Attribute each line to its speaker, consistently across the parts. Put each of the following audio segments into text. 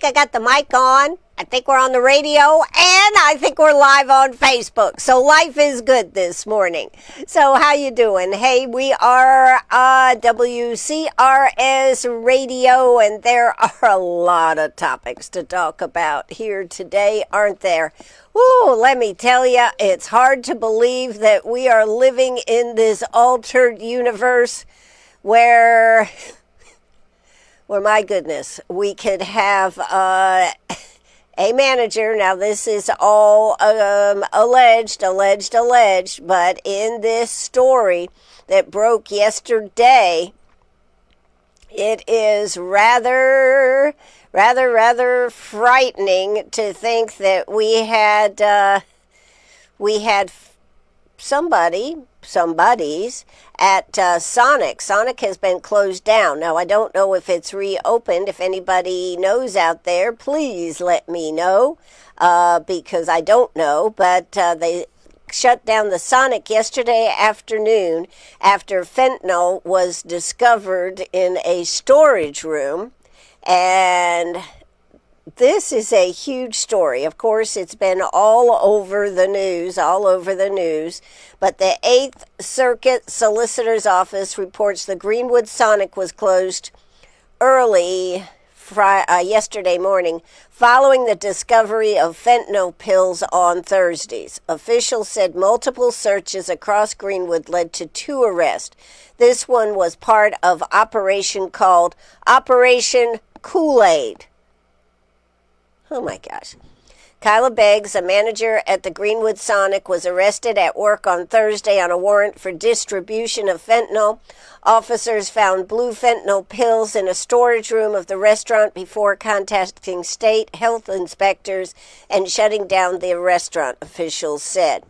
Speaker 1: think I got the mic on. I think we're on the radio, and I think we're live on Facebook. So life is good this morning. So how you doing? Hey, we are WCRS Radio, and there are a lot of topics to talk about here today, aren't there? Ooh, let me tell you, it's hard to believe that we are living in this altered universe where my goodness, we could have a manager. Now, this is all alleged, but in this story that broke yesterday, it is rather frightening to think that we had somebody's at Sonic. Sonic has been closed down. Now, I don't know if it's reopened. If anybody knows out there, please let me know, because I don't know. But they shut down the Sonic yesterday afternoon after fentanyl was discovered in a storage room. And this is a huge story. Of course, it's been all over the news. But the 8th Circuit Solicitor's Office reports the Greenwood Sonic was closed early yesterday morning following the discovery of fentanyl pills on Thursdays. Officials said multiple searches across Greenwood led to 2 arrests. This one was part of operation called Operation Kool-Aid. Oh my gosh. Kyla Beggs, a manager at the Greenwood Sonic, was arrested at work on Thursday on a warrant for distribution of fentanyl. Officers found blue fentanyl pills in a storage room of the restaurant before contacting state health inspectors and shutting down the restaurant, officials said.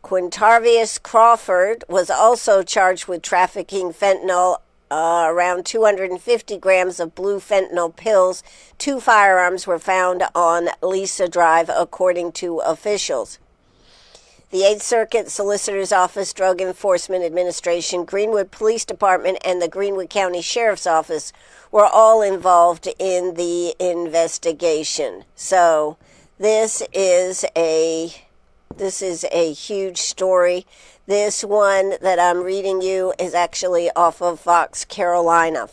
Speaker 1: Quintarvius Crawford was also charged with trafficking fentanyl, around 250 grams of blue fentanyl pills. 2 firearms were found on Lisa Drive, according to officials. The 8th Circuit Solicitor's Office, Drug Enforcement Administration, Greenwood Police Department, and the Greenwood County Sheriff's Office were all involved in the investigation. So this is a huge story. This one that I'm reading you is actually off of Fox Carolina.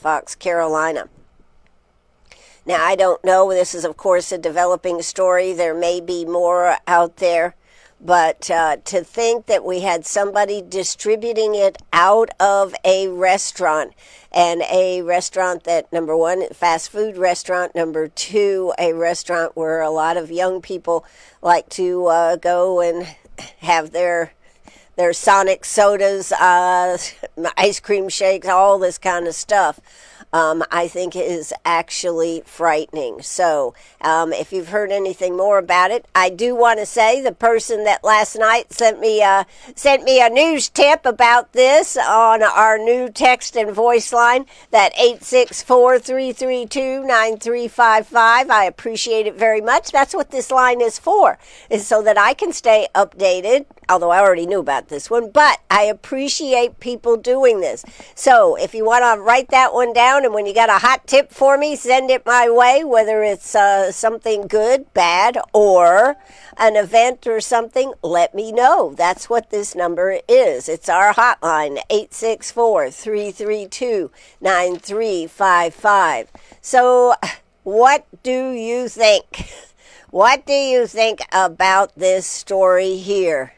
Speaker 1: Now, I don't know. This is, of course, a developing story. There may be more out there. But to think that we had somebody distributing it out of a restaurant, and a restaurant that, number one, fast food restaurant, number two, a restaurant where a lot of young people like to go and have their Sonic sodas, ice cream shakes, all this kind of stuff, I think is actually frightening. So if you've heard anything more about it, I do want to say the person that last night sent me a news tip about this on our new text and voice line, that 864-332-9355. I appreciate it very much. That's what this line is for, is so that I can stay updated, although I already knew about this one, but I appreciate people doing this. So if you want to write that one down, and when you got a hot tip for me, send it my way, whether it's something good, bad, or an event or something, let me know. That's what this number is. It's our hotline, 864-332-9355. So what do you think? What do you think about this story here?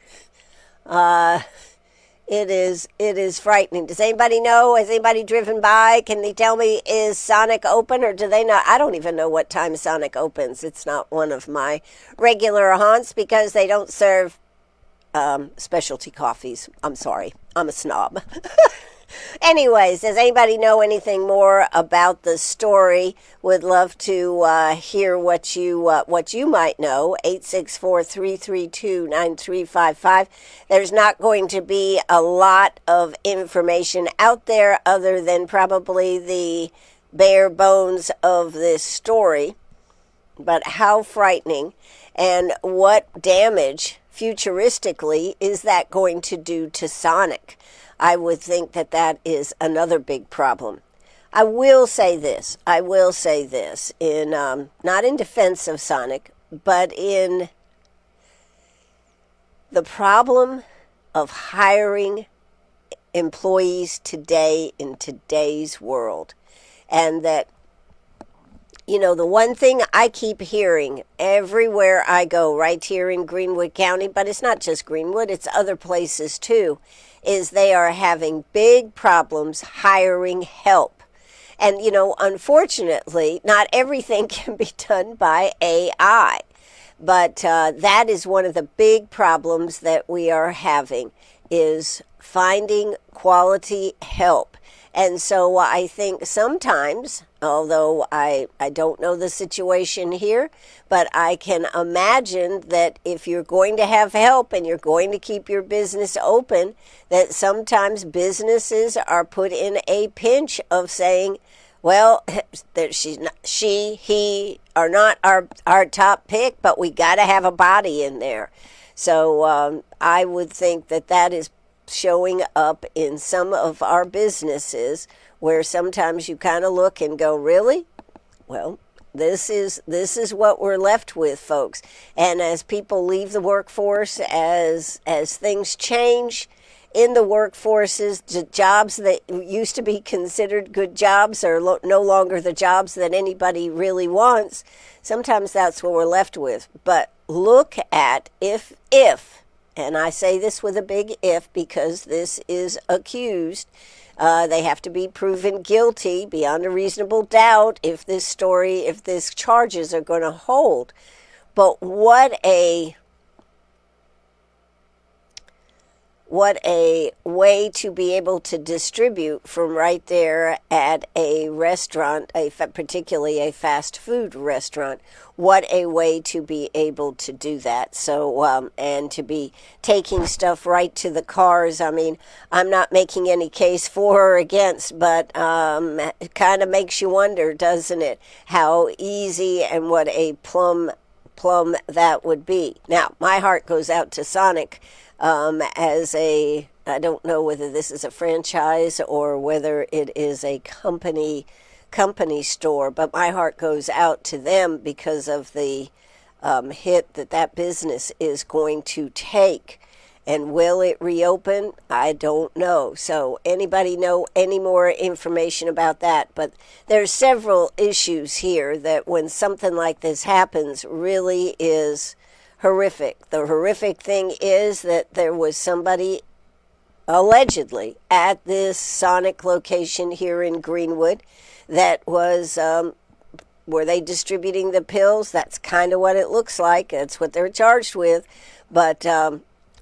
Speaker 1: It is frightening. Does anybody know? Has anybody driven by? Can they tell me, is Sonic open, or do they not? I don't even know what time Sonic opens. It's not one of my regular haunts because they don't serve specialty coffees. I'm sorry. I'm a snob. Anyways, does anybody know anything more about the story? Would love to hear what you might know. 864-332-9355. There's not going to be a lot of information out there other than probably the bare bones of this story. But how frightening, and what damage futuristically is that going to do to Sonic? I would think that is another big problem. I will say this. I will say this in not in defense of Sonic, but in the problem of hiring employees today in today's world. And that, the one thing I keep hearing everywhere I go, right here in Greenwood County, but it's not just Greenwood, it's other places too, is they are having big problems hiring help. And, unfortunately, not everything can be done by AI. But that is one of the big problems that we are having, is finding quality help. And so I think sometimes, although I don't know the situation here, but I can imagine that if you're going to have help and you're going to keep your business open, that sometimes businesses are put in a pinch of saying, well, he are not our top pick, but we got to have a body in there. So I would think that is showing up in some of our businesses, where sometimes you kind of look and go, really? Well, this is what we're left with, folks. And as people leave the workforce, as things change in the workforces, the jobs that used to be considered good jobs are no longer the jobs that anybody really wants. Sometimes that's what we're left with. But look at if, and I say this with a big if because this is accused, they have to be proven guilty beyond a reasonable doubt if these charges are going to hold. But what a way to be able to distribute from right there at a restaurant, particularly a fast food restaurant. What a way to be able to do that. So, and to be taking stuff right to the cars. I mean, I'm not making any case for or against, but it kind of makes you wonder, doesn't it, how easy and what a plum that would be. Now, my heart goes out to Sonic. I don't know whether this is a franchise or whether it is a company store, but my heart goes out to them because of the hit that business is going to take. And will it reopen? I don't know. So anybody know any more information about that? But there's several issues here that when something like this happens really is horrific. The horrific thing is that there was somebody allegedly at this Sonic location here in Greenwood that was, were they distributing the pills? That's kind of what it looks like. That's what they're charged with. But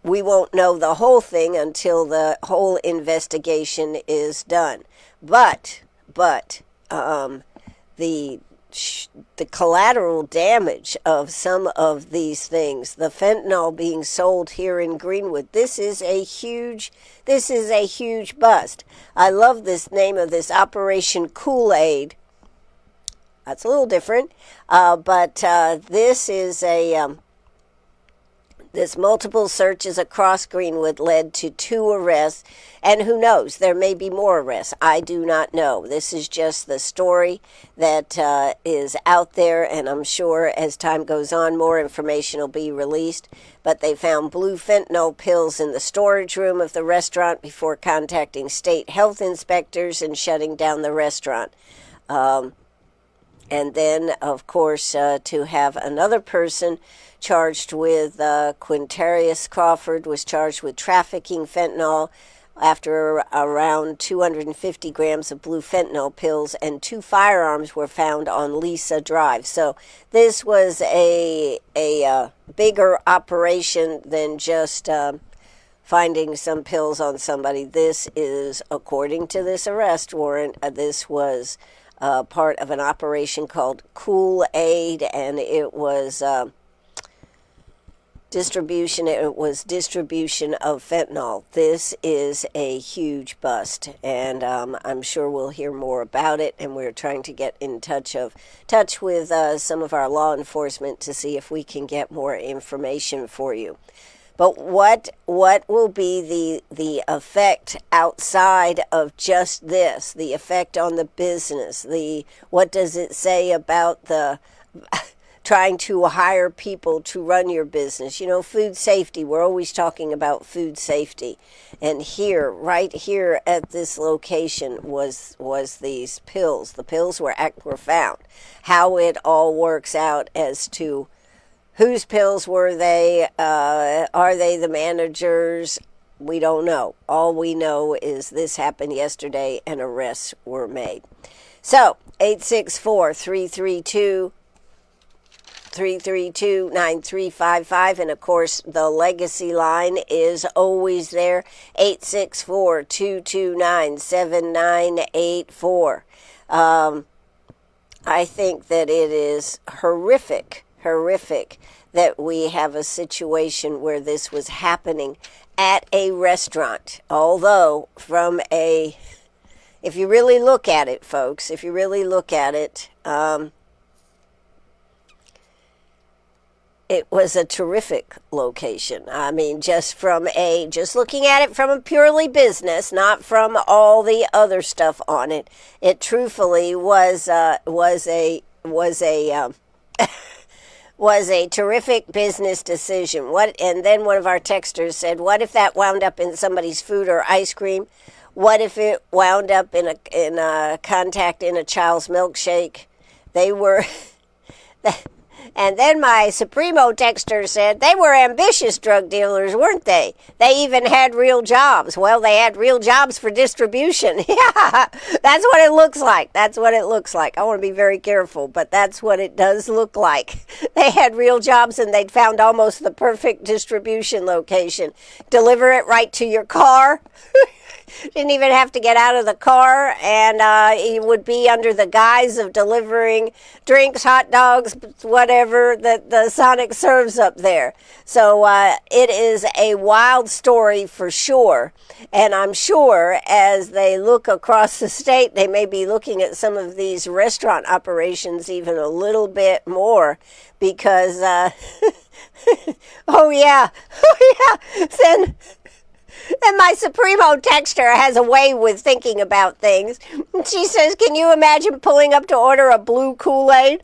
Speaker 1: we won't know the whole thing until the whole investigation is done. But the collateral damage of some of these things, the fentanyl being sold here in Greenwood, this is a huge bust. I love this name of this Operation Kool-Aid. That's a little different, but this is this multiple searches across Greenwood led to 2 arrests, and who knows, there may be more arrests. I do not know. This is just the story that is out there, and I'm sure as time goes on, more information will be released. But they found blue fentanyl pills in the storage room of the restaurant before contacting state health inspectors and shutting down the restaurant. And then, of course, to have another person charged with, Quintarius Crawford was charged with trafficking fentanyl after around 250 grams of blue fentanyl pills, and 2 firearms were found on Lisa Drive. So this was a bigger operation than just finding some pills on somebody. This is, according to this arrest warrant, this was part of an operation called Kool-Aid, and it was distribution of fentanyl. This is a huge bust, and I'm sure we'll hear more about it, and we're trying to get in touch with some of our law enforcement to see if we can get more information for you. But what will be the effect outside of just this? The effect on the business? What does it say about the trying to hire people to run your business? You know, food safety. We're always talking about food safety. And here, right here at this location was these pills. The pills were found. How it all works out as to whose pills were they? Are they the managers? We don't know. All we know is this happened yesterday and arrests were made. So, 864-332-9355. And of course, the legacy line is always there. 864-229-7984. I think that it is horrific that we have a situation where this was happening at a restaurant. Although, if you really look at it, folks, it was a terrific location. I mean, just looking at it from a purely business, not from all the other stuff on it. It truthfully was a terrific business decision. And then one of our texters said, what if that wound up in somebody's food or ice cream? What if it wound up in a contact in a child's milkshake? They were and then my Supremo texter said they were ambitious drug dealers, weren't they? They even had real jobs. Well, they had real jobs for distribution. Yeah, that's what it looks like. I want to be very careful, but that's what it does look like. They had real jobs and they'd found almost the perfect distribution location. Deliver it right to your car. Didn't even have to get out of the car, and he would be under the guise of delivering drinks, hot dogs, whatever that the Sonic serves up there. So it is a wild story for sure, and I'm sure as they look across the state, they may be looking at some of these restaurant operations even a little bit more because, oh yeah, then... And my Supremo texter has a way with thinking about things. She says, can you imagine pulling up to order a blue Kool-Aid?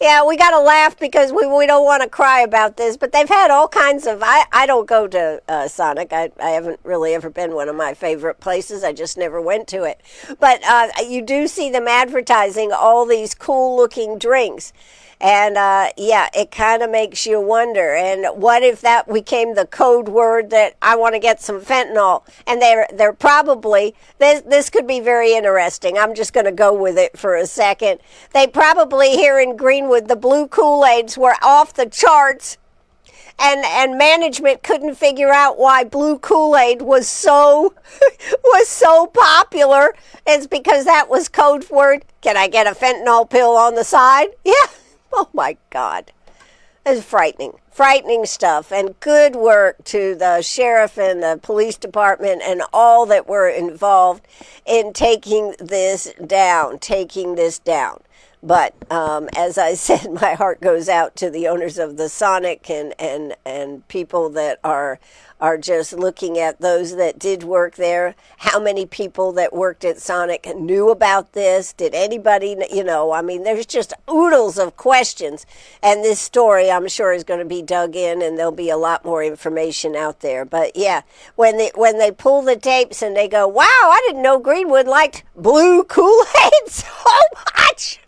Speaker 1: Yeah, we got to laugh because we don't want to cry about this, but they've had all kinds of... I don't go to Sonic. I haven't really ever been one of my favorite places. I just never went to it. But you do see them advertising all these cool-looking drinks. And, yeah, it kind of makes you wonder. And what if that became the code word that I want to get some fentanyl? And they're probably, this could be very interesting. I'm just going to go with it for a second. They probably here in Greenwood, the blue Kool-Aids were off the charts. And management couldn't figure out why blue Kool-Aid was so popular. It's because that was code word. Can I get a fentanyl pill on the side? Yeah. Oh, my God. It's frightening stuff. And good work to the sheriff and the police department and all that were involved in taking this down. But as I said, my heart goes out to the owners of the Sonic and people that are just looking at those that did work there. How many people that worked at Sonic knew about this? Did anybody, I mean, there's just oodles of questions. And this story, I'm sure, is going to be dug in and there'll be a lot more information out there. But yeah, when they pull the tapes and they go, wow, I didn't know Greenwood liked blue Kool-Aid so much.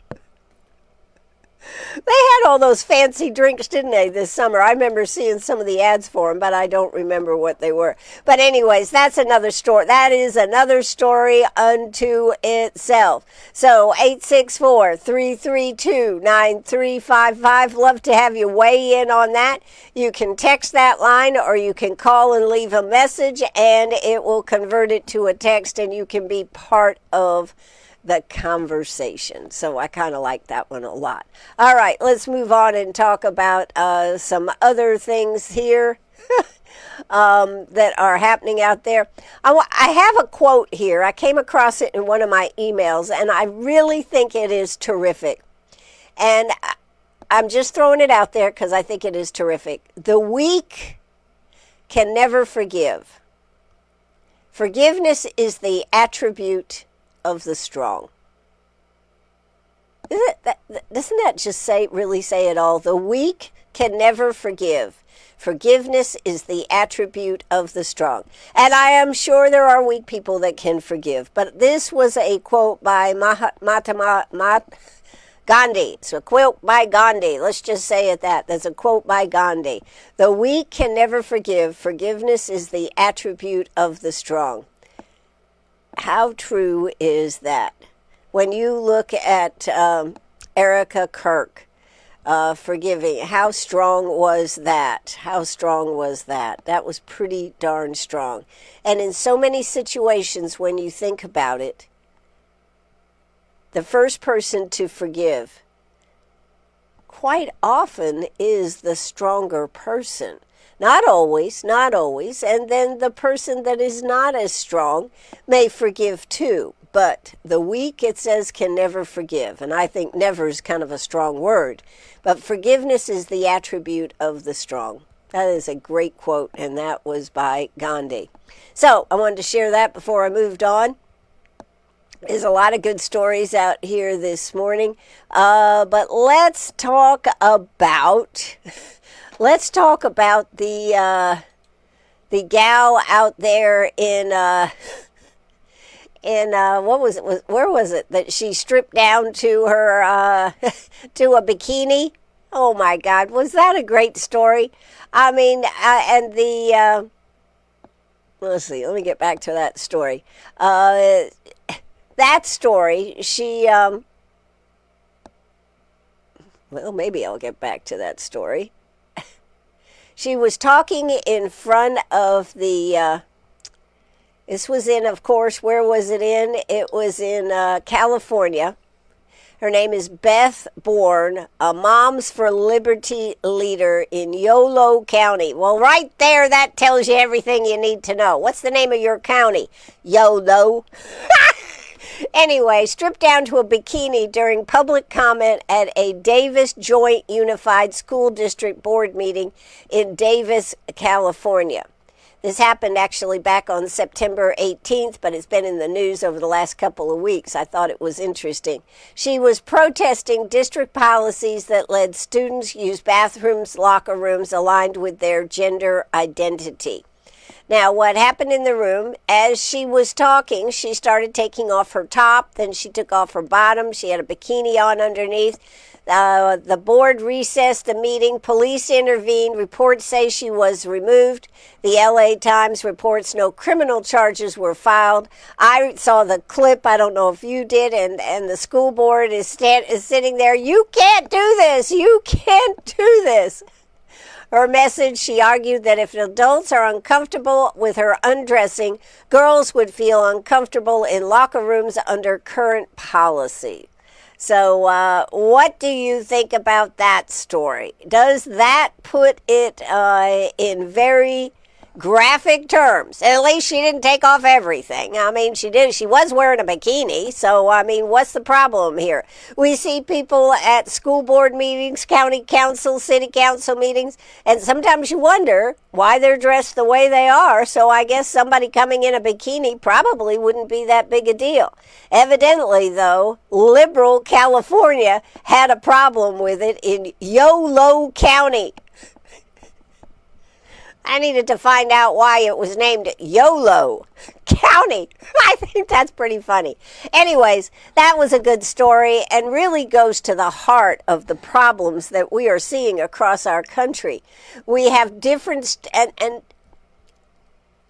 Speaker 1: They had all those fancy drinks, didn't they, this summer? I remember seeing some of the ads for them, but I don't remember what they were. But anyways, that's another story. That is another story unto itself. So 864-332-9355. Love to have you weigh in on that. You can text that line or you can call and leave a message, and it will convert it to a text, and you can be part of the conversation. So I kind of like that one a lot. All right, let's move on and talk about some other things here that are happening out there. I have a quote here. I came across it in one of my emails, and I really think it is terrific. And I'm just throwing it out there because I think it is terrific. The weak can never forgive. Forgiveness is the attribute of the strong. Doesn't that just really say it all? The weak can never forgive. Forgiveness is the attribute of the strong. And I am sure there are weak people that can forgive. But this was a quote by Gandhi. It's a quote by Gandhi. Let's just say it that. That's a quote by Gandhi. The weak can never forgive. Forgiveness is the attribute of the strong. How true is that? When you look at Erica Kirk forgiving, how strong was that? How strong was that? That was pretty darn strong. And in so many situations, when you think about it, the first person to forgive quite often is the stronger person. Not always, not always. And then the person that is not as strong may forgive too. But the weak, it says, can never forgive. And I think never is kind of a strong word. But forgiveness is the attribute of the strong. That is a great quote, and that was by Gandhi. So I wanted to share that before I moved on. There's a lot of good stories out here this morning. But let's talk about the gal out there in what was it? Where was it that she stripped down to her to a bikini? Oh my God, was that a great story? I mean, and the let's see. Let me get back to that story. That story, she well, maybe I'll get back to that story. She was talking in front of the. This was in, of course, where was it in? It was in California. Her name is Beth Bourne, a Moms for Liberty leader in Yolo County. Well, right there, that tells you everything you need to know. What's the name of your county? Yolo. Anyway, stripped down to a bikini during public comment at a Davis Joint Unified School District Board meeting in Davis, California. This happened actually back on September 18th, but it's been in the news over the last couple of weeks. I thought it was interesting. She was protesting district policies that led students use bathrooms, locker rooms aligned with their gender identity. Now, what happened in the room, as she was talking, she started taking off her top, then she took off her bottom. She had a bikini on underneath. The board recessed the meeting. Police intervened. Reports say she was removed. The LA Times reports no criminal charges were filed. I saw the clip. I don't know if you did. And the school board is sitting there. You can't do this. You can't do this. Her message, she argued that if adults are uncomfortable with her undressing, girls would feel uncomfortable in locker rooms under current policy. So what do you think about that story? Does that put it in very graphic terms? At least she didn't take off everything. I mean, she did. She was wearing a bikini. So, I mean, what's the problem here? We see people at school board meetings, county council, city council meetings, and sometimes you wonder why they're dressed the way they are. So I guess somebody coming in a bikini probably wouldn't be that big a deal. Evidently, though, liberal California had a problem with it in Yolo County. I needed to find out why it was named Yolo County. I think that's pretty funny. Anyways, that was a good story and really goes to the heart of the problems that we are seeing across our country. We have different, and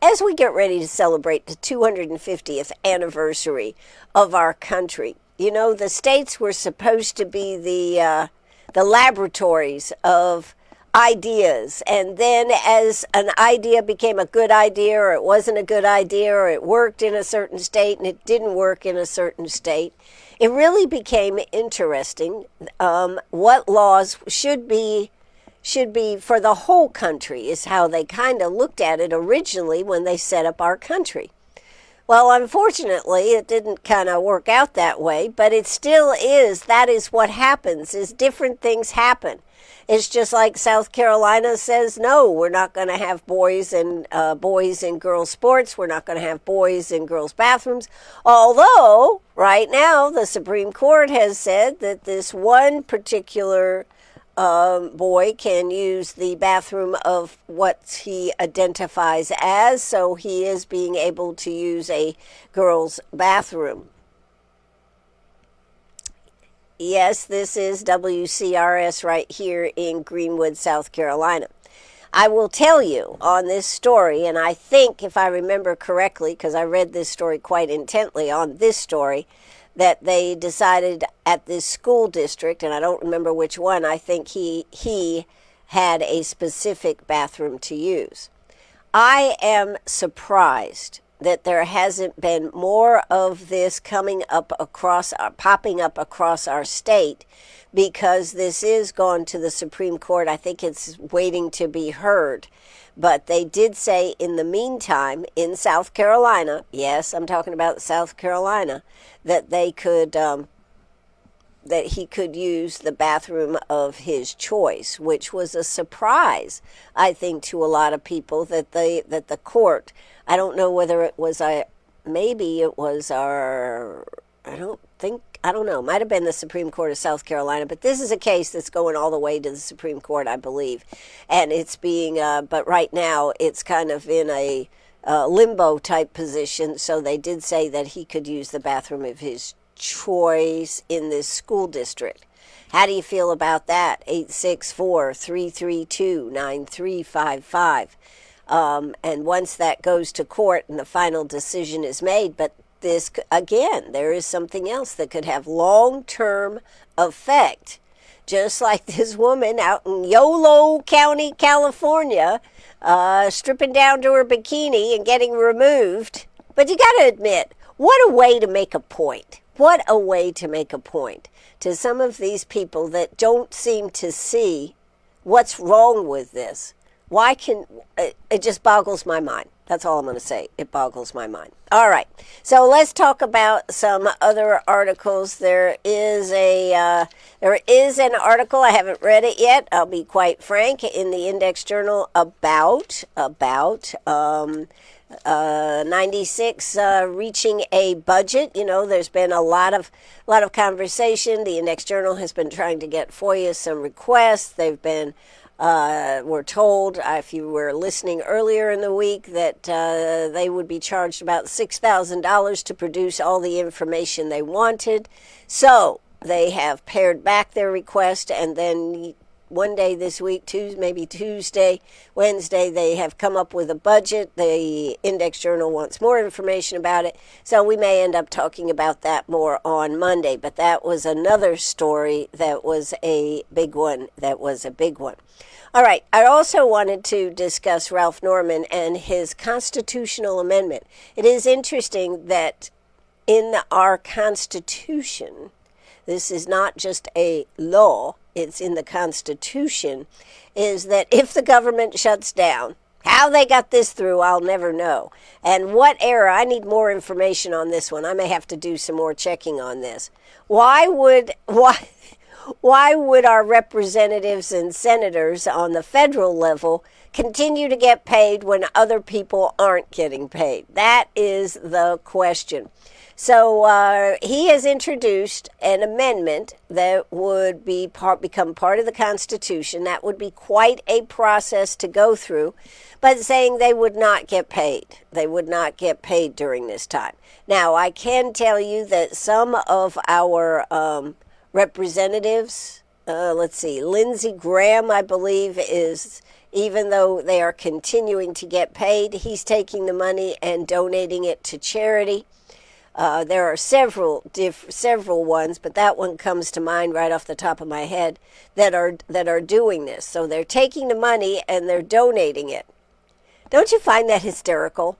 Speaker 1: as we get ready to celebrate the 250th anniversary of our country, you know, the states were supposed to be the laboratories of ideas, and then as an idea became a good idea, or it wasn't a good idea, or it worked in a certain state and it didn't work in a certain state, it really became interesting what laws should be for the whole country is how they kind of looked at it originally when they set up our country. Well, unfortunately, it didn't kind of work out that way, but it still is. That is what happens, is different things happen. It's just like South Carolina says, no, we're not going to have boys and girls sports. We're not going to have boys in girls bathrooms. Although, right now, the Supreme Court has said that this one particular boy can use the bathroom of what he identifies as, so he is being able to use a girl's bathroom. Yes, this is WCRS right here in Greenwood, South Carolina. I will tell you on this story, and I think if I remember correctly, because I read this story quite intently on this story, that they decided at this school district, and I don't remember which one, I think he had a specific bathroom to use. I am surprised that there hasn't been more of this popping up across our state, because this is gone to the Supreme Court. I think it's waiting to be heard. But they did say in the meantime, in South Carolina, yes, I'm talking about South Carolina, that they could, that he could use the bathroom of his choice, which was a surprise, I think, to a lot of people, that the court, I don't know whether it was maybe it was I don't know, might have been the Supreme Court of South Carolina, but this is a case that's going all the way to the Supreme Court, I believe. And it's being, but right now it's kind of in a limbo type position, so they did say that he could use the bathroom of his choice in this school district. How do you feel about that? 864-332-9355. And once that goes to court and the final decision is made, but this, again, there is something else that could have long-term effect. Just like this woman out in Yolo County, California, stripping down to her bikini and getting removed. But you got to admit, what a way to make a point. What a way to make a point to some of these people that don't seem to see what's wrong with this. Why can, it just boggles my mind. That's all I'm going to say. It boggles my mind. All right. So let's talk about some other articles. There is an article, I haven't read it yet, I'll be quite frank, in the Index Journal about 96 reaching a budget. You know, there's been a lot of conversation. The Index Journal has been trying to get FOIA some requests. They've been we're told, if you were listening earlier in the week, that they would be charged about $6,000 to produce all the information they wanted. So they have pared back their request, and then one day this week, maybe Tuesday, Wednesday, they have come up with a budget. The Index Journal wants more information about it, so we may end up talking about that more on Monday. But that was another story that was a big one. All right, I also wanted to discuss Ralph Norman and his constitutional amendment. It is interesting that in our Constitution, this is not just a law, it's in the Constitution, is that if the government shuts down, how they got this through, I'll never know. And what era, I need more information on this one. I may have to do some more checking on this. Why would our representatives and senators on the federal level continue to get paid when other people aren't getting paid? That is the question. So he has introduced an amendment that would become part of the Constitution. That would be quite a process to go through, but saying they would not get paid. They would not get paid during this time. Now, I can tell you that some of our representatives, Lindsey Graham, I believe, is, even though they are continuing to get paid, he's taking the money and donating it to charity. There are several ones, but that one comes to mind right off the top of my head that are doing this. So they're taking the money and they're donating it. Don't you find that hysterical?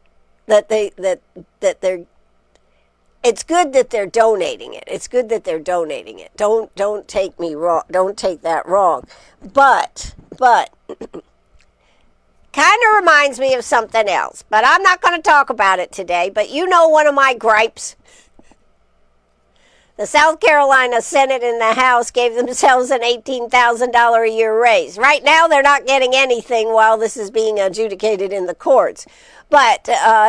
Speaker 1: It's good that they're donating it. It's good that they're donating it. Don't take me wrong. Don't take that wrong. But Kind of reminds me of something else, but I'm not going to talk about it today. But you know one of my gripes. The South Carolina Senate and the House gave themselves an $18,000 a year raise. Right now, they're not getting anything while this is being adjudicated in the courts. But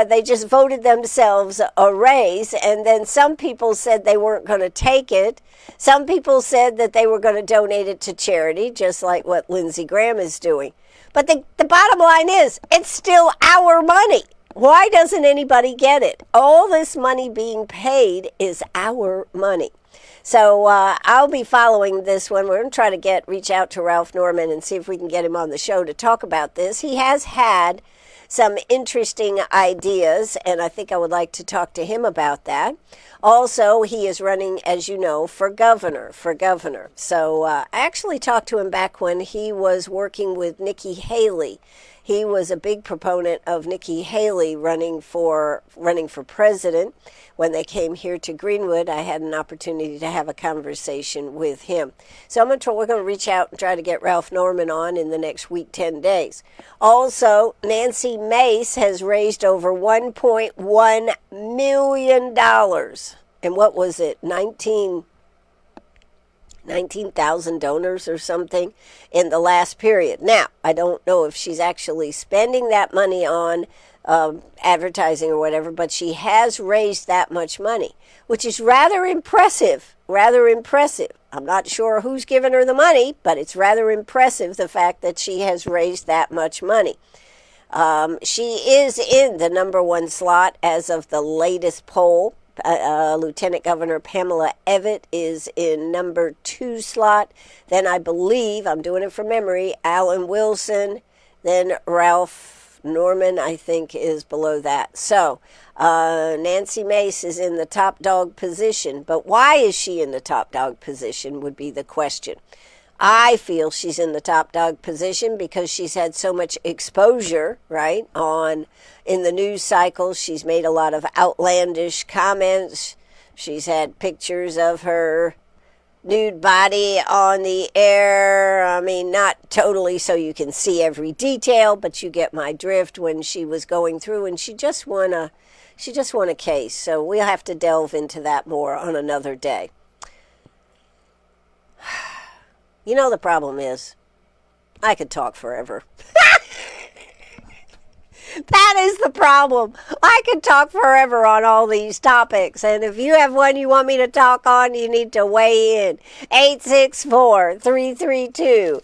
Speaker 1: they just voted themselves a raise, and then some people said they weren't going to take it. Some people said that they were going to donate it to charity, just like what Lindsey Graham is doing. But the bottom line is, it's still our money. Why doesn't anybody get it? All this money being paid is our money. So I'll be following this one. We're going to try to reach out to Ralph Norman and see if we can get him on the show to talk about this. He has had some interesting ideas, and I think I would like to talk to him about that. Also, he is running, as you know, for governor. So I actually talked to him back when he was working with Nikki Haley. He was a big proponent of Nikki Haley running for president. When they came here to Greenwood, I had an opportunity to have a conversation with him. So we're going to reach out and try to get Ralph Norman on in the next week, 10 days. Also, Nancy Mace has raised over $1.1 million. And what was it? 19,000 donors or something in the last period. Now, I don't know if she's actually spending that money on advertising or whatever, but she has raised that much money, which is rather impressive. I'm not sure who's given her the money, but it's rather impressive, the fact that she has raised that much money. She is in the number one slot as of the latest poll. Lieutenant Governor Pamela Evett is in number 2 slot. Then I believe, I'm doing it from memory, Alan Wilson. Then Ralph Norman, I think, is below that. So Nancy Mace is in the top dog position. But why is she in the top dog position would be the question. I feel she's in the top dog position because she's had so much exposure, right, in the news cycle. She's made a lot of outlandish comments. She's had pictures of her nude body on the air. I mean, not totally so you can see every detail, but you get my drift when she was going through, and she just won a case. So we'll have to delve into that more on another day. You know, the problem is, I could talk forever. That is the problem. I could talk forever on all these topics. And if you have one you want me to talk on, you need to weigh in. 864-332-9355.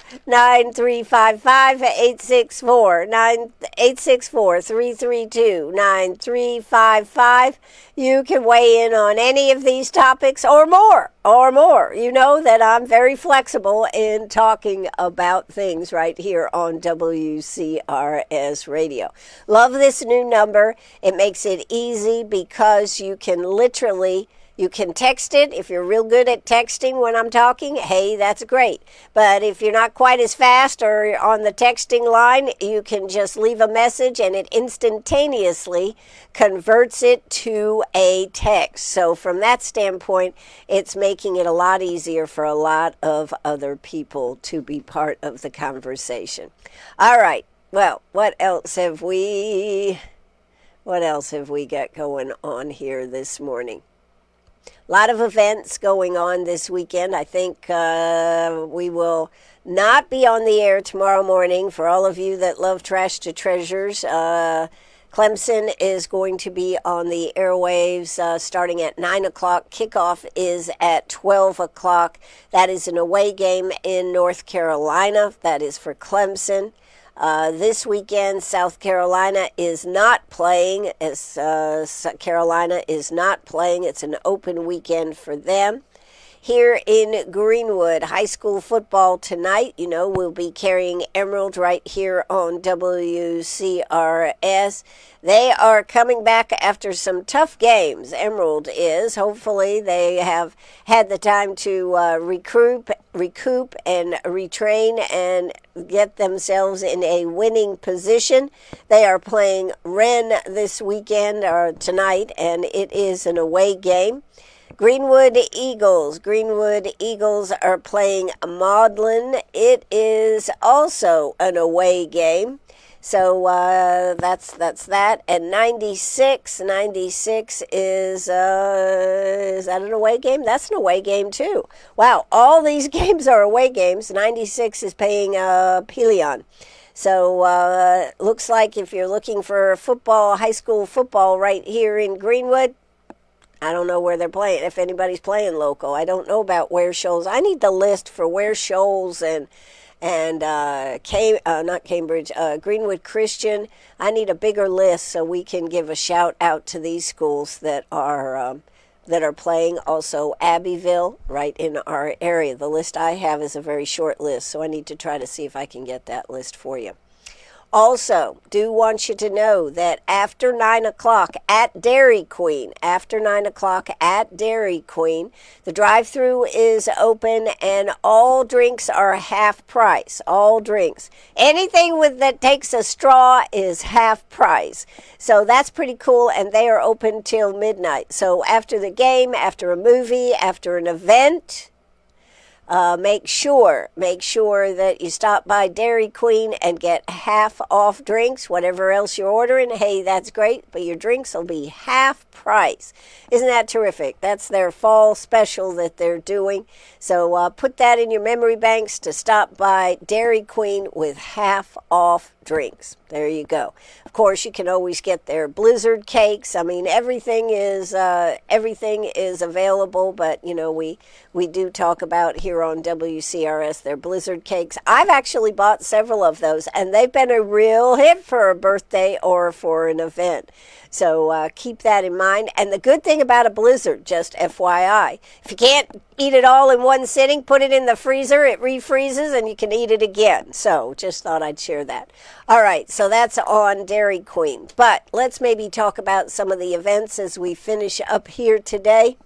Speaker 1: 864-332-9355. You can weigh in on any of these topics or more. You know that I'm very flexible in talking about things right here on WCRS Radio. Love this new number. It makes it easy because you can text it. If you're real good at texting when I'm talking, hey, that's great. But if you're not quite as fast or on the texting line, you can just leave a message and it instantaneously converts it to a text. So from that standpoint, it's making it a lot easier for a lot of other people to be part of the conversation. All right. Well, what else have we got going on here this morning? A lot of events going on this weekend. I think we will not be on the air tomorrow morning. For all of you that love Trash to Treasures, Clemson is going to be on the airwaves starting at 9 o'clock. Kickoff is at 12 o'clock. That is an away game in North Carolina. That is for Clemson. This weekend, South Carolina is not playing. It's an open weekend for them. Here in Greenwood, high school football tonight, we'll be carrying Emerald right here on WCRS. They are coming back after some tough games. Emerald is. Hopefully they have had the time to recoup and retrain and get themselves in a winning position. They are playing Wren this weekend or tonight, and it is an away game. Greenwood Eagles are playing Maudlin. It is also an away game. So that's that. And 96 is that an away game? That's an away game too. Wow, all these games are away games. 96 is paying Pelion. So looks like if you're looking for football, high school football right here in Greenwood, I don't know where they're playing, if anybody's playing local. I don't know about Ware Shoals. I need the list for Ware Shoals and not Cambridge, Greenwood Christian. I need a bigger list so we can give a shout out to these schools that are playing. Also, Abbeville, right in our area. The list I have is a very short list, so I need to try to see if I can get that list for you. Also, do want you to know that after 9 o'clock at Dairy Queen, the drive-thru is open and all drinks are half price. All drinks. Anything that takes a straw is half price. So that's pretty cool, and they are open till midnight. So after the game, after a movie, after an event, make sure that you stop by Dairy Queen and get half off drinks, whatever else you're ordering. Hey, that's great, but your drinks will be half price. Isn't that terrific? That's their fall special that they're doing. So put that in your memory banks to stop by Dairy Queen with half off drinks. There you go. Of course, you can always get their blizzard cakes. I mean, everything is available, but you know, we do talk about here on WCRS their blizzard cakes. I've actually bought several of those, and they've been a real hit for a birthday or for an event. So keep that in mind. And the good thing about a blizzard, just FYI, if you can't eat it all in one sitting, put it in the freezer, it refreezes, and you can eat it again. So just thought I'd share that. All right, so that's on Dairy Queen. But let's maybe talk about some of the events as we finish up here today.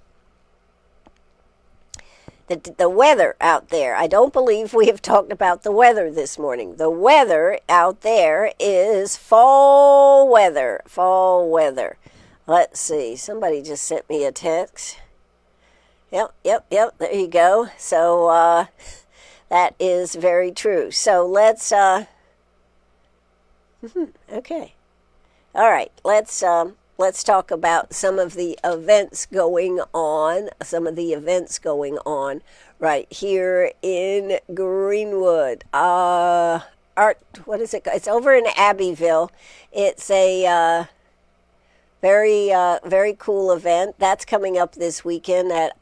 Speaker 1: The weather out there. I don't believe we have talked about the weather this morning. The weather out there is fall weather. Fall weather. Let's see. Somebody just sent me a text. Yep. There you go. So that is very true. So let's okay. All right. Let's talk about some of the events going on. Right here in Greenwood. What is it? It's over in Abbeville. It's a very cool event. That's coming up this weekend at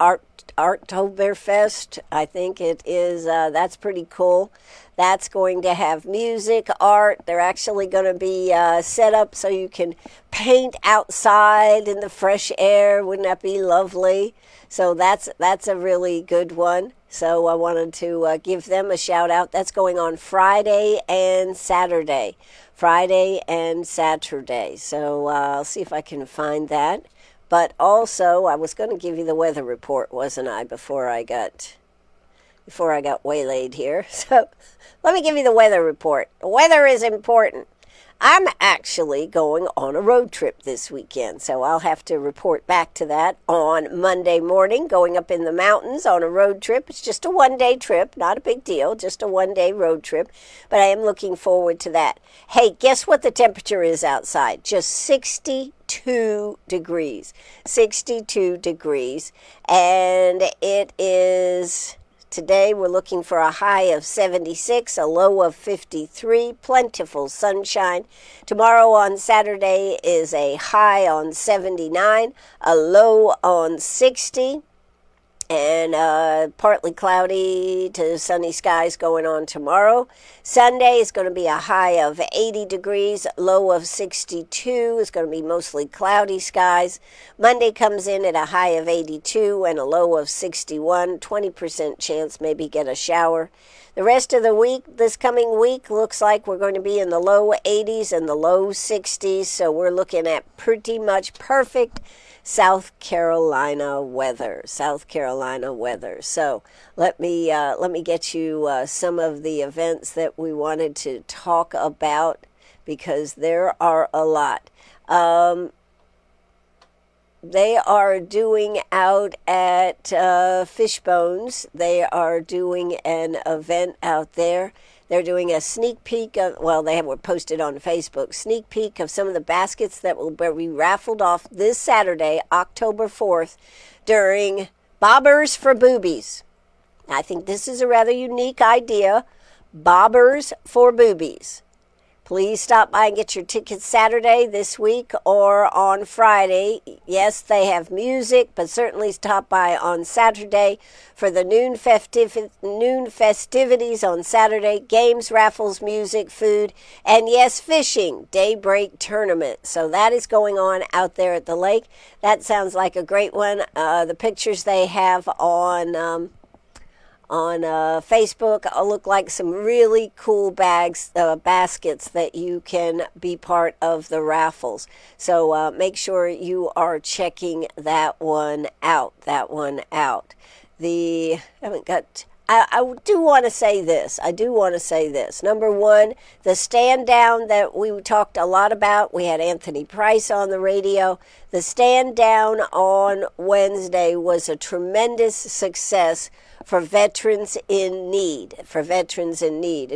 Speaker 1: Arttoberfest. I think it is. That's pretty cool. That's going to have music, art. They're actually going to be set up so you can paint outside in the fresh air. Wouldn't that be lovely? So that's a really good one. So I wanted to give them a shout out. That's going on Friday and Saturday. So I'll see if I can find that. But also, I was going to give you the weather report, wasn't I, before I got waylaid here. So let me give you the weather report. The weather is important. I'm actually going on a road trip this weekend, so I'll have to report back to that on Monday morning, going up in the mountains on a road trip. It's just a one-day trip, not a big deal, just a one-day road trip, but I am looking forward to that. Hey, guess what the temperature is outside? Just 62 degrees. 62 degrees, and it is... Today we're looking for a high of 76, a low of 53, plentiful sunshine. Tomorrow on Saturday is a high on 79, a low on 60, and partly cloudy to sunny skies going on tomorrow. Sunday is going to be a high of 80 degrees, low of 62. It's going to be mostly cloudy skies. Monday comes in at a high of 82 and a low of 61. 20% chance maybe get a shower. The rest of the week, this coming week, looks like we're going to be in the low 80s and the low 60s. So we're looking at pretty much perfect South Carolina weather. So let me get you some of the events that we wanted to talk about, because there are a lot. They are doing out at Fishbones. They are doing an event out there. They're doing a sneak peek of, well, were posted on Facebook, sneak peek of some of the baskets that will be raffled off this Saturday, October 4th, during Bobbers for Boobies. I think this is a rather unique idea, Bobbers for Boobies. Please stop by and get your tickets Saturday this week or on Friday. Yes, they have music, but certainly stop by on Saturday for the noon festivities on Saturday. Games, raffles, music, food, and yes, fishing, daybreak tournament. So that is going on out there at the lake. That sounds like a great one. The pictures they have on Facebook look like some really cool baskets that you can be part of the raffles. So make sure you are checking that one out. I do want to say this. Number one, the stand down that we talked a lot about. We had Anthony Price on the radio. The stand down on Wednesday was a tremendous success for veterans in need. It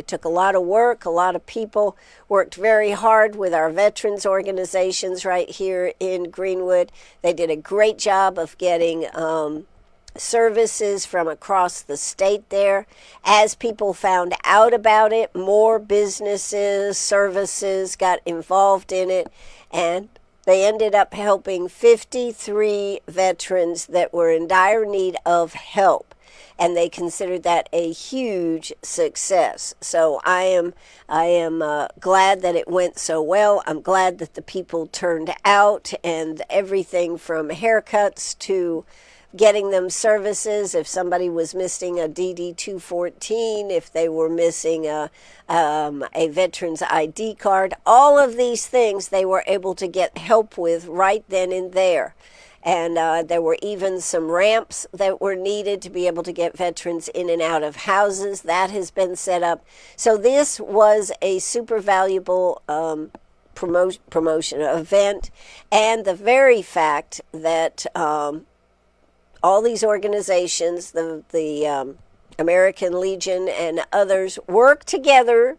Speaker 1: took a lot of work. A lot of people worked very hard with our veterans organizations right here in Greenwood. They did a great job of getting services from across the state there. As people found out about it, more businesses, services got involved in it, and they ended up helping 53 veterans that were in dire need of help. And they considered that a huge success. So I am glad that it went so well. I'm glad that the people turned out, and everything from haircuts to getting them services. If somebody was missing a DD-214, if they were missing a veteran's ID card, all of these things they were able to get help with right then and there. And there were even some ramps that were needed to be able to get veterans in and out of houses. That has been set up. So this was a super valuable promotion event. And the very fact that all these organizations, the American Legion and others, work together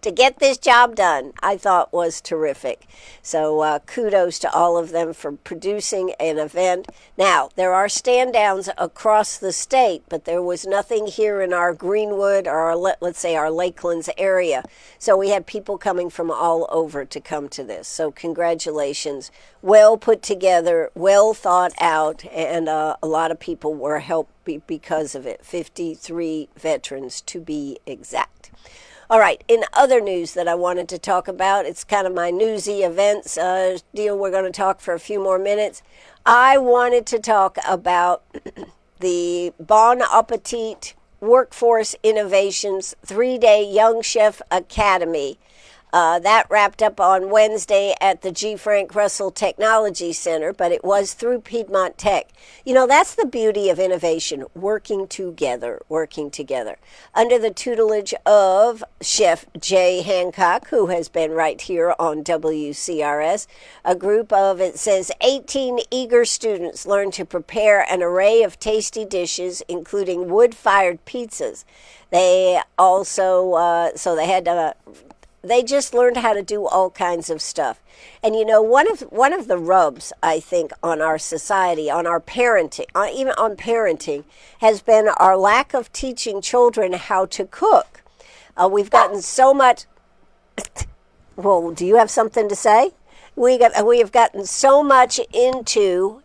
Speaker 1: to get this job done, I thought was terrific. So kudos to all of them for producing an event. Now, there are stand downs across the state, but there was nothing here in our Greenwood or let's say our Lakelands area. So we had people coming from all over to come to this. So congratulations. Well put together, well thought out, and a lot of people were helped because of it. 53 veterans to be exact. All right, in other news that I wanted to talk about, it's kind of my newsy events deal. We're going to talk for a few more minutes. I wanted to talk about the Bon Appetit Workforce Innovations 3-Day Young Chef Academy. That wrapped up on Wednesday at the G. Frank Russell Technology Center, but it was through Piedmont Tech. You know, that's the beauty of innovation, working together. Under the tutelage of Chef Jay Hancock, who has been right here on WCRS, a group of, it says, 18 eager students learned to prepare an array of tasty dishes, including wood-fired pizzas. They also, they just learned how to do all kinds of stuff. And you know, one of the rubs, I think, on our society, on our parenting, even on parenting, has been our lack of teaching children how to cook. We've gotten so much... Well, do you have something to say? We have gotten so much into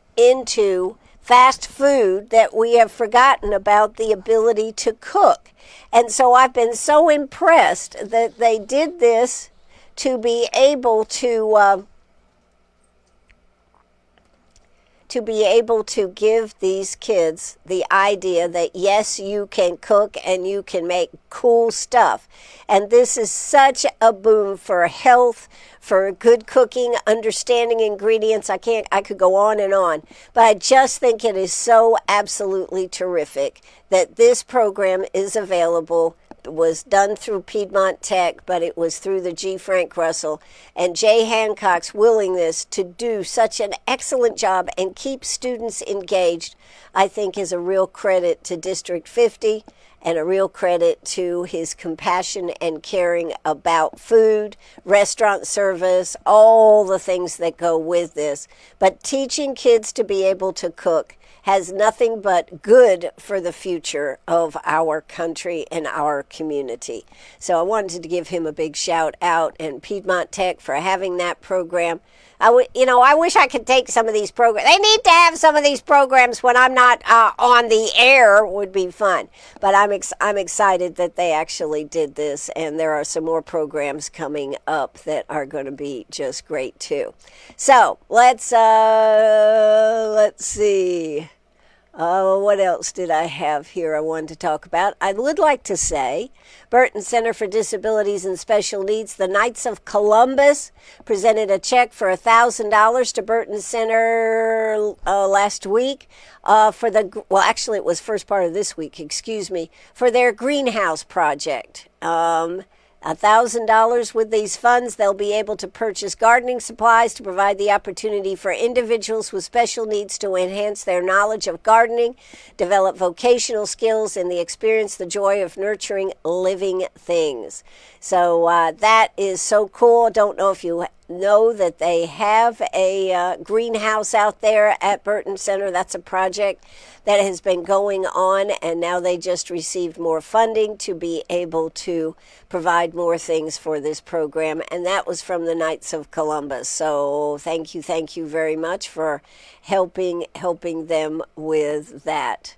Speaker 1: fast food that we have forgotten about the ability to cook. And so I've been so impressed that they did this to be able to give these kids the idea that, yes, you can cook and you can make cool stuff. And this is such a boom for health, for good cooking, understanding ingredients. I could go on and on. But I just think it is so absolutely terrific that this program is available. It was done through Piedmont Tech, but it was through the G. Frank Russell. And Jay Hancock's willingness to do such an excellent job and keep students engaged, I think, is a real credit to District 50 and a real credit to his compassion and caring about food, restaurant service, all the things that go with this. But teaching kids to be able to cook has nothing but good for the future of our country and our community. So I wanted to give him a big shout out, and Piedmont Tech for having that program. I wish I could take some of these programs. They need to have some of these programs when I'm not on the air. Would be fun. But I'm excited that they actually did this, and there are some more programs coming up that are going to be just great too. So let's see. What else did I have here I wanted to talk about? I would like to say Burton Center for Disabilities and Special Needs, the Knights of Columbus, presented a check for $1,000 to Burton Center last week actually it was first part of this week, for their greenhouse project. $1,000 with these funds, they'll be able to purchase gardening supplies to provide the opportunity for individuals with special needs to enhance their knowledge of gardening, develop vocational skills, and experience the joy of nurturing living things. So that is so cool. I don't know if you know that they have a greenhouse out there at Burton Center. That's a project that has been going on, and now they just received more funding to be able to provide more things for this program, and that was from the Knights of Columbus. So thank you very much for helping them with that.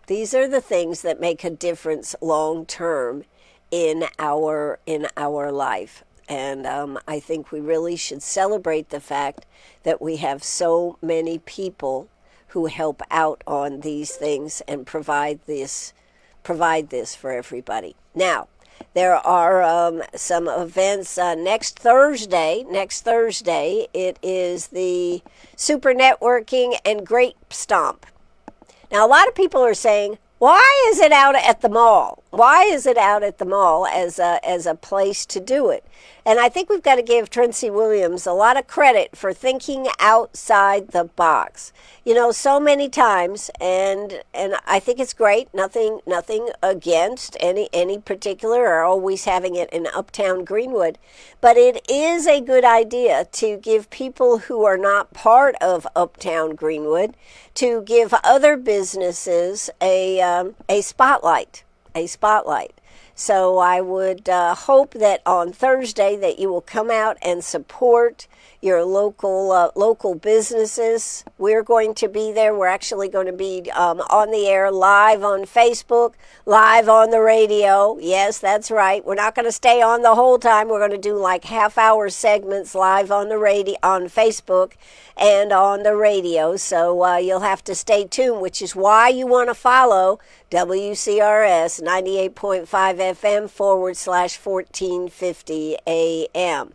Speaker 1: These are the things that make a difference long term in our life. And I think we really should celebrate the fact that we have so many people who help out on these things and provide this for everybody. Now, there are some events next Thursday. It is the Super Networking and Grape Stomp. Now, a lot of people are saying, why is it out at the mall? Why is it out at the mall as a place to do it? And I think we've got to give Tracy Williams a lot of credit for thinking outside the box. You know, so many times, and I think it's great. Nothing against any particular, or always having it in Uptown Greenwood, but it is a good idea to give people who are not part of Uptown Greenwood, to give other businesses a spotlight. So I would hope that on Thursday that you will come out and support your local businesses. We're going to be there. We're actually going to be on the air, live on Facebook, live on the radio. Yes, that's right. We're not going to stay on the whole time. We're going to do like half-hour segments live on the radio, on Facebook, and on the radio. So you'll have to stay tuned, which is why you want to follow WCRS 98.5 FM /1450 AM.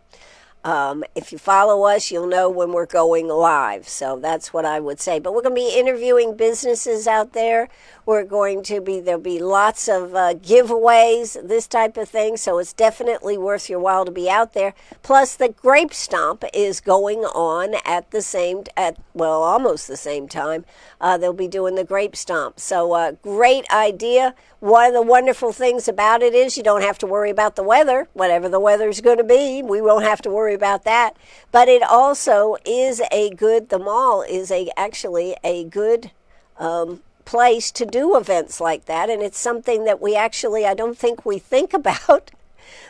Speaker 1: If you follow us, you'll know when we're going live. So that's what I would say. But we're going to be interviewing businesses out there. There'll be lots of giveaways, this type of thing. So it's definitely worth your while to be out there. Plus, the Grape Stomp is going on almost the same time. They'll be doing the Grape Stomp. So great idea. One of the wonderful things about it is you don't have to worry about the weather. Whatever the weather's going to be, we won't have to worry about that. But it also is the mall is actually a good place to do events like that. And it's something that I don't think we think about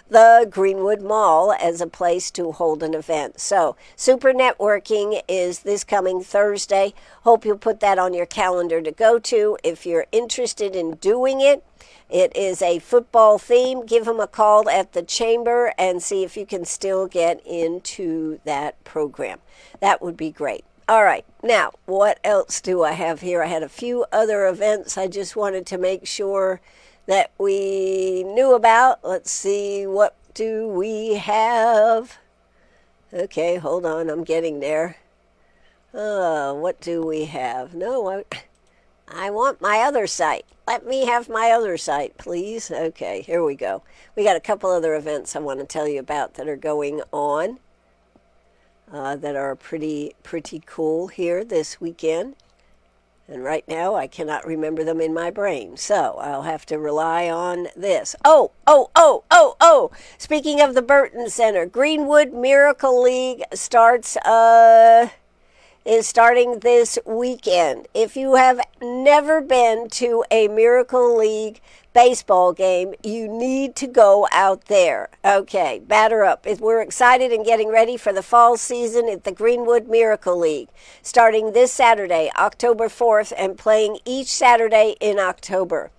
Speaker 1: the Greenwood Mall as a place to hold an event. So Super Networking is this coming Thursday. Hope you'll put that on your calendar to go to. If you're interested in doing it, it is a football theme. Give them a call at the chamber and see if you can still get into that program. That would be great. All right, now, what else do I have here? I had a few other events I just wanted to make sure that we knew about. Let's see, what do we have? Okay, hold on, I'm getting there. What do we have? No, I want my other site. Let me have my other site, please. Okay, here we go. We got a couple other events I want to tell you about that are going on. That are pretty cool here this weekend. And right now, I cannot remember them in my brain. So I'll have to rely on this. Oh. Speaking of the Burton Center, Greenwood Miracle League is starting this weekend. If you have never been to a Miracle League baseball game, you need to go out there. Okay, batter up. We're excited and getting ready for the fall season at the Greenwood Miracle League, starting this Saturday, October 4th, and playing each Saturday in October.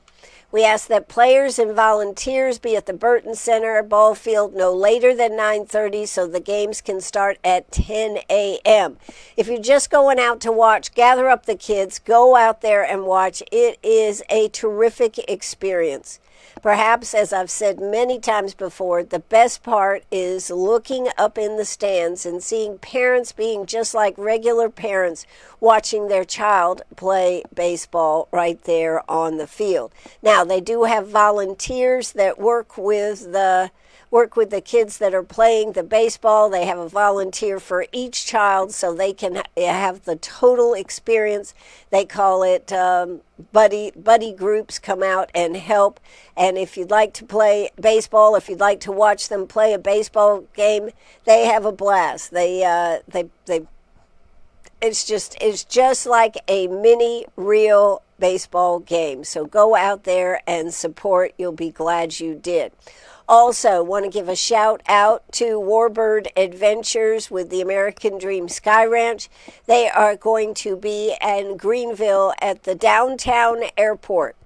Speaker 1: We ask that players and volunteers be at the Burton Center ball field no later than 9:30 so the games can start at 10 a.m. If you're just going out to watch, gather up the kids, go out there and watch. It is a terrific experience. Perhaps, as I've said many times before, the best part is looking up in the stands and seeing parents being just like regular parents watching their child play baseball right there on the field. Now, they do have volunteers that work with the kids that are playing the baseball. They have a volunteer for each child so they can have the total experience. They call it buddy groups come out and help. And if you'd like to play baseball, if you'd like to watch them play a baseball game, they have a blast. It's just like a mini real baseball game. So go out there and support. You'll be glad you did. Also, want to give a shout out to Warbird Adventures with the American Dream Sky Ranch. They are going to be in Greenville at the downtown airport.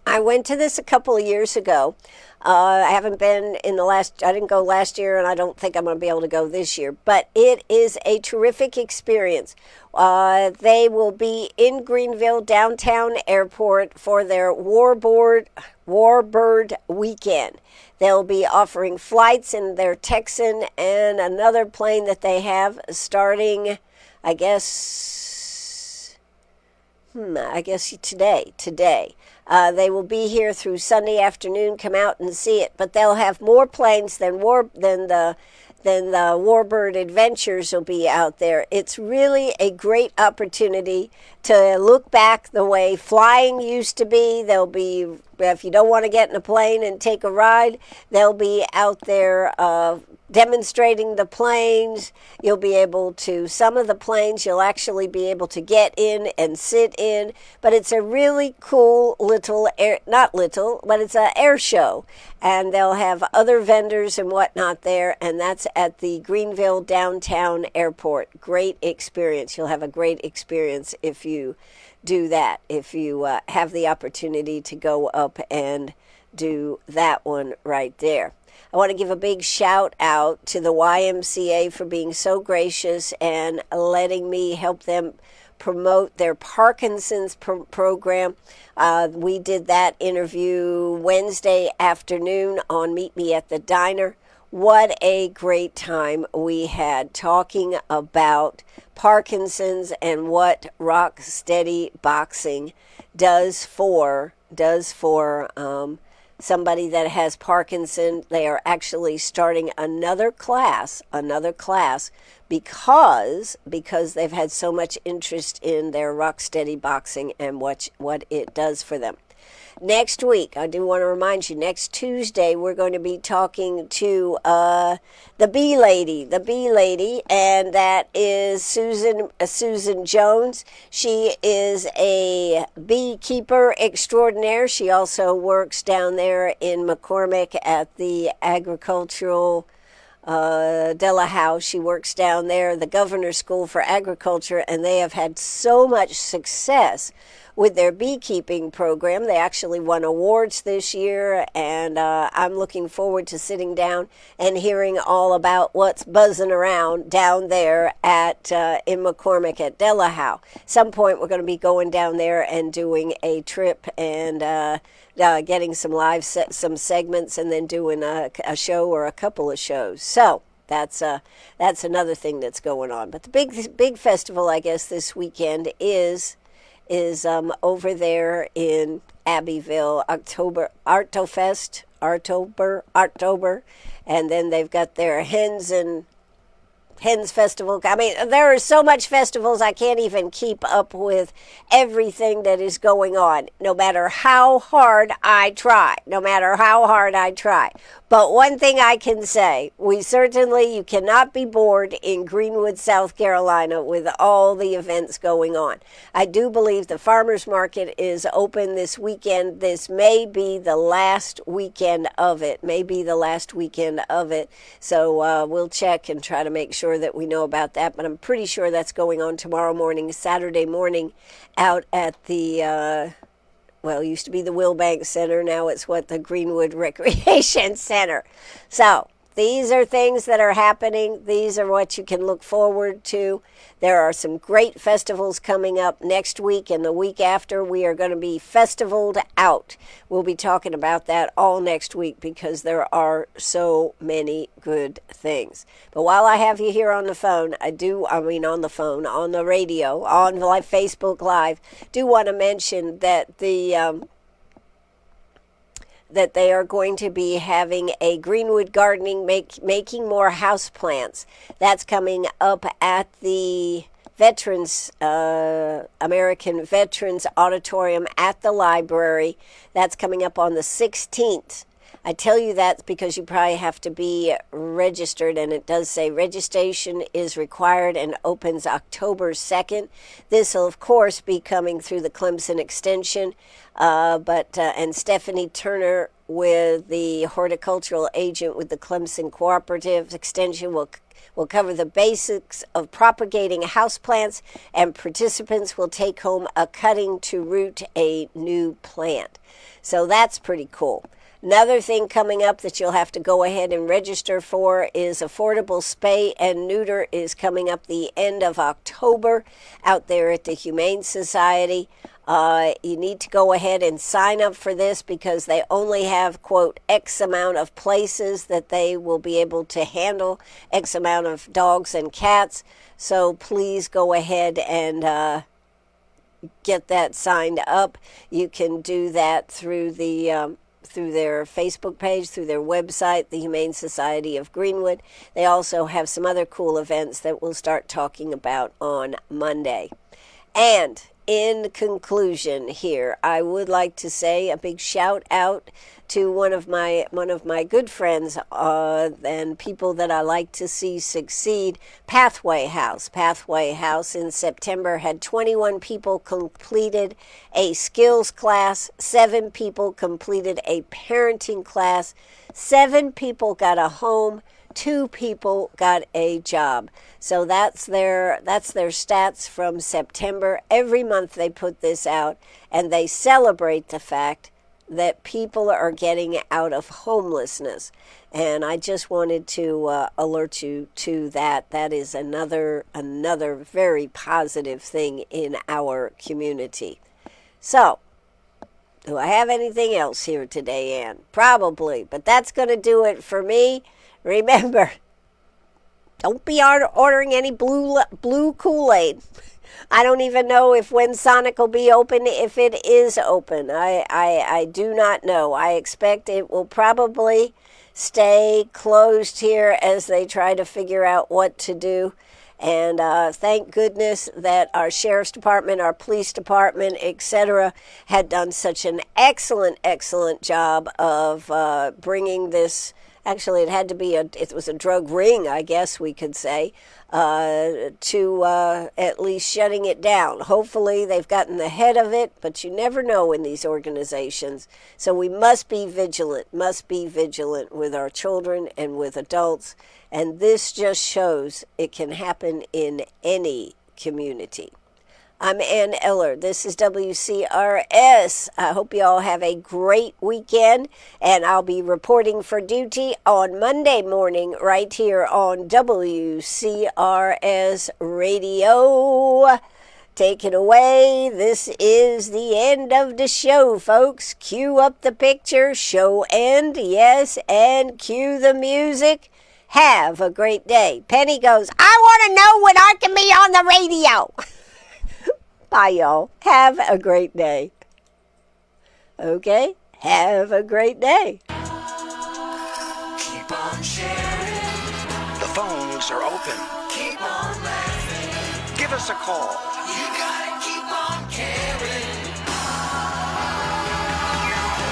Speaker 1: I went to this a couple of years ago. I haven't been I didn't go last year, and I don't think I'm going to be able to go this year. But it is a terrific experience. They will be in Greenville downtown airport for their Warbird weekend. They'll be offering flights in their Texan and another plane that they have starting, I guess today. They will be here through Sunday afternoon. Come out and see it. But they'll have more planes than the Warbird Adventures will be out there. It's really a great opportunity to look back the way flying used to be. They'll be, if you don't want to get in a plane and take a ride, they'll be out there demonstrating the planes. You'll be able to, some of the planes you'll actually be able to get in and sit in, but it's a really cool little it's an air show, and they'll have other vendors and whatnot there, and that's at the Greenville downtown airport. Great experience. You'll have a great experience if you do that, if you have the opportunity to go up and do that one right there. I want to give a big shout out to the YMCA for being so gracious and letting me help them promote their Parkinson's program. We did that interview Wednesday afternoon on Meet Me at the Diner. What a great time we had talking about Parkinson's and what rock steady boxing does for somebody that has Parkinson. They are actually starting another class because they've had so much interest in their rock steady boxing and what it does for them. Next week, I do want to remind you, next Tuesday, we're going to be talking to the Bee Lady, and that is Susan Jones. She is a beekeeper extraordinaire. She also works down there in McCormick at the agricultural Delahow. She works down there, the Governor's School for Agriculture, and they have had so much success with their beekeeping program. They actually won awards this year, and I'm looking forward to sitting down and hearing all about what's buzzing around down there at in McCormick at Delahow. Some point we're going to be going down there and doing a trip and getting some segments, and then doing a show or a couple of shows. So that's another thing that's going on. But the big festival, I guess, this weekend is over there in Abbeville, October, and then they've got their hens Hens Festival. I mean, there are so much festivals, I can't even keep up with everything that is going on, no matter how hard I try. No matter how hard I try. But one thing I can say, you cannot be bored in Greenwood, South Carolina with all the events going on. I do believe the farmers market is open this weekend. This may be the last weekend of it. So we'll check and try to make sure that we know about that. But I'm pretty sure that's going on tomorrow morning, Saturday morning, out at the... it used to be the Wilbank Center. Now it's the Greenwood Recreation Center. So these are things that are happening. These are what you can look forward to. There are some great festivals coming up next week and the week after. We are going to be festivaled out. We'll be talking about that all next week because there are so many good things. But while I have you here on the phone, on the radio, on Facebook Live, do want to mention that that they are going to be having a Greenwood gardening, making more house plants. That's coming up at the American Veterans Auditorium at the library. That's coming up on the 16th. I tell you that because you probably have to be registered, and it does say registration is required and opens October 2nd. This will, of course, be coming through the Clemson Extension, and Stephanie Turner, with the horticultural agent with the Clemson Cooperative Extension, will cover the basics of propagating houseplants, and participants will take home a cutting to root a new plant. So that's pretty cool. Another thing coming up that you'll have to go ahead and register for is affordable spay and neuter is coming up the end of October out there at the Humane Society. You need to go ahead and sign up for this because they only have, quote, X amount of places that they will be able to handle, X amount of dogs and cats. So please go ahead and get that signed up. You can do that through their Facebook page, through their website, the Humane Society of Greenwood. They also have some other cool events that we'll start talking about on Monday. And in conclusion here, I would like to say a big shout out to one of my good friends and people that I like to see succeed, Pathway House. Pathway House in September had 21 people completed a skills class, 7 people completed a parenting class, 7 people got a home, 2 people got a job. So that's their stats from September. Every month they put this out, and they celebrate the fact that people are getting out of homelessness. And I just wanted to alert you to that. That is another very positive thing in our community. So, do I have anything else here today, Ann? Probably, but that's going to do it for me. Remember, don't be ordering any blue Kool-Aid. I don't even know when Sonic will be open, if it is open. I do not know. I expect it will probably stay closed here as they try to figure out what to do. And thank goodness that our sheriff's department, our police department, etc., had done such an excellent job of bringing this. Actually, it was a drug ring, I guess we could say, to at least shutting it down. Hopefully, they've gotten the head of it, but you never know in these organizations. So we must be vigilant with our children and with adults. And this just shows it can happen in any community. I'm Ann Eller. This is WCRS. I hope you all have a great weekend, and I'll be reporting for duty on Monday morning right here on WCRS Radio. Take it away. This is the end of the show, folks. Cue up the picture, show end, yes, and cue the music. Have a great day. Penny goes, I want to know when I can be on the radio. Bye, y'all. Have a great day. Okay? Have a great day.
Speaker 2: Keep on sharing. The phones lines are open.
Speaker 3: Keep on laughing.
Speaker 2: Give us a call.
Speaker 3: You gotta keep on caring.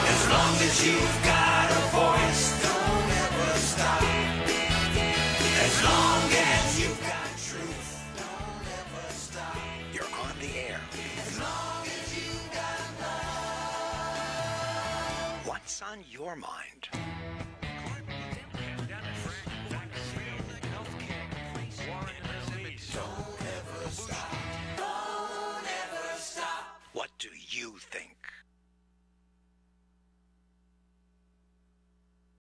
Speaker 3: As long as you've got a voice, don't ever stop. As long as you've got truth, don't ever stop.
Speaker 2: You're on the air.
Speaker 3: As long as you've got love.
Speaker 2: What's on your mind?